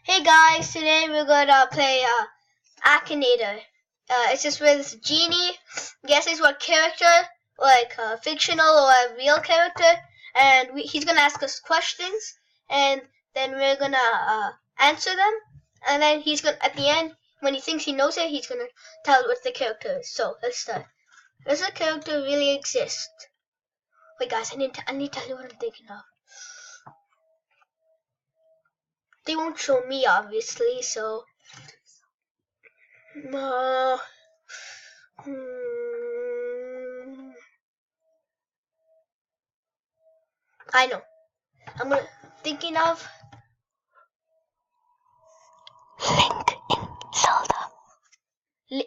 Hey guys, today we're gonna play akinator. It's just with this genie guesses what character, like fictional or a real character, and he's gonna ask us questions, and then we're gonna answer them, and then he's gonna at the end when he thinks he knows it, he's gonna tell what the character is. So let's start. Does the character really exist? Wait, guys, I need to tell you what I'm thinking of. They won't show me, obviously, so. I know. I'm thinking of Link in Zelda.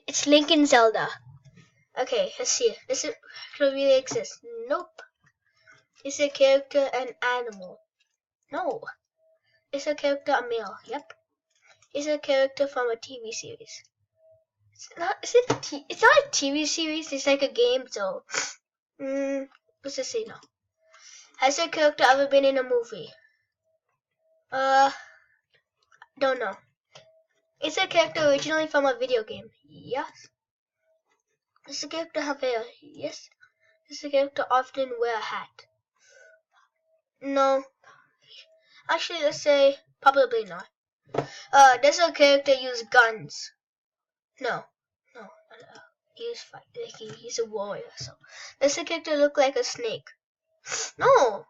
It's Link in Zelda. Okay, let's see. Does it really exist? Nope. Is the character an animal? No. Is the character a male? Yep. Is a character from a TV series? It's not. It's not a TV series. It's like a game. So, let's just say no. Has the character ever been in a movie? Don't know. Is the character originally from a video game? Yes. Does the character have hair? Yes. Does the character often wear a hat? No. Actually, let's say probably not. Does the character use guns? No. No. He's a warrior. So, does the character look like a snake? No.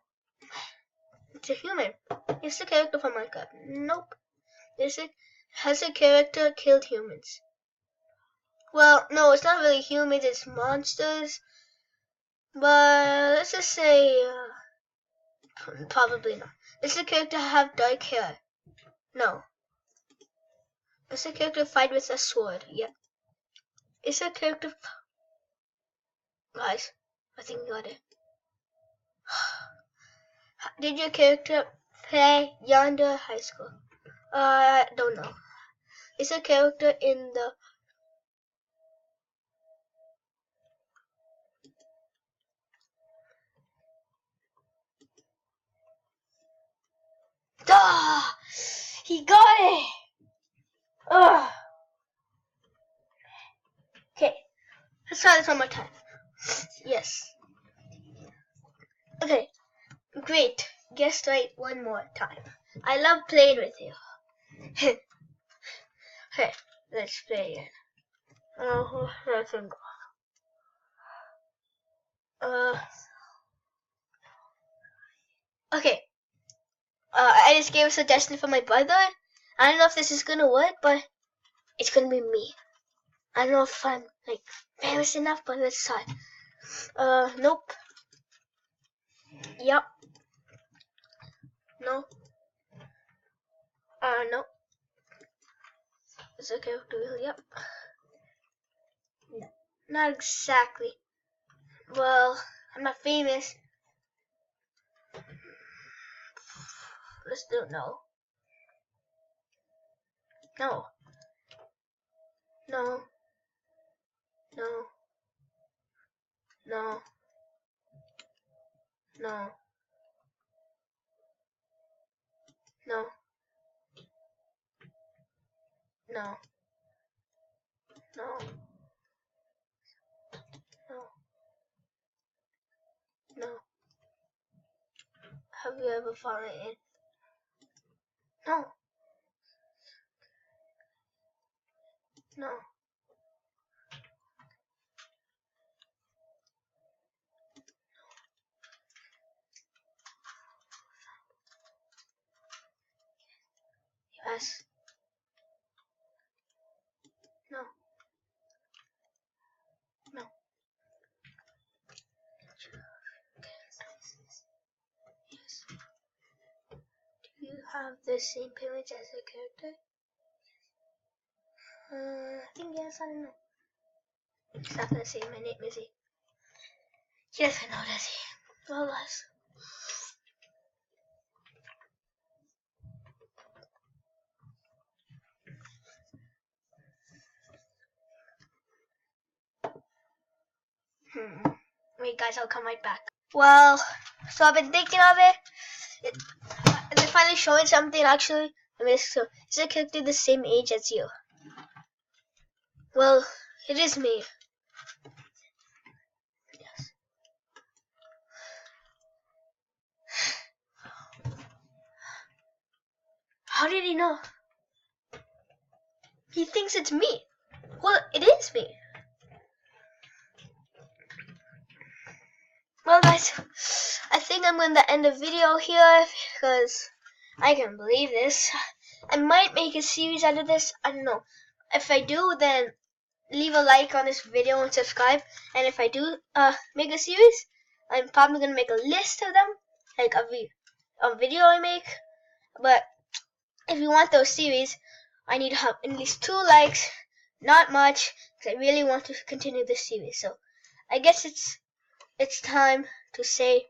It's a human. Is the character from Minecraft? Nope. Has the character killed humans? Well, no, it's not really humans, it's monsters. But let's just say, probably not. Does the character have dark hair? No. Does the character fight with a sword? Yep. Is the character... Guys, I think you got it. Did your character play Yonder High School? Don't know. Is the character in the... Ah! He got it! Ugh. Okay, let's try this one more time. Yes. Okay, great. Guess right one more time. I love playing with you. Okay, let's play it. Let's go. Okay. I just gave a suggestion for my brother. I don't know if this is gonna work, but it's gonna be me. I don't know if I'm like famous enough, but let's try. Nope. Yep. No. No. Is the character real? Yep. No. Not exactly. Well, I'm not famous. Let's do no. No. No. No. No. No. No. No. No. No. No. Have you ever fallen in? No. No. Yes. No. No. Yes. Do you have the same image as the character? I think yes, I don't know. It's not gonna say my name, is he? Yes, I know, does he? Well, guys. Wait, guys, I'll come right back. Well, so I've been thinking of it. They're finally showing something, actually. I mean, so is a character the same age as you? Well, it is me. Yes. How did he know? He thinks it's me. Well, it is me. Well, guys, I think I'm going to end the video here because I can't believe this. I might make a series out of this. I don't know. If I do, then leave a like on this video and subscribe. And if I do make a series, I'm probably going to make a list of them, like a video I make. But if you want those series, I need to have at least 2 likes, not much, because I really want to continue this series. So I guess it's time to say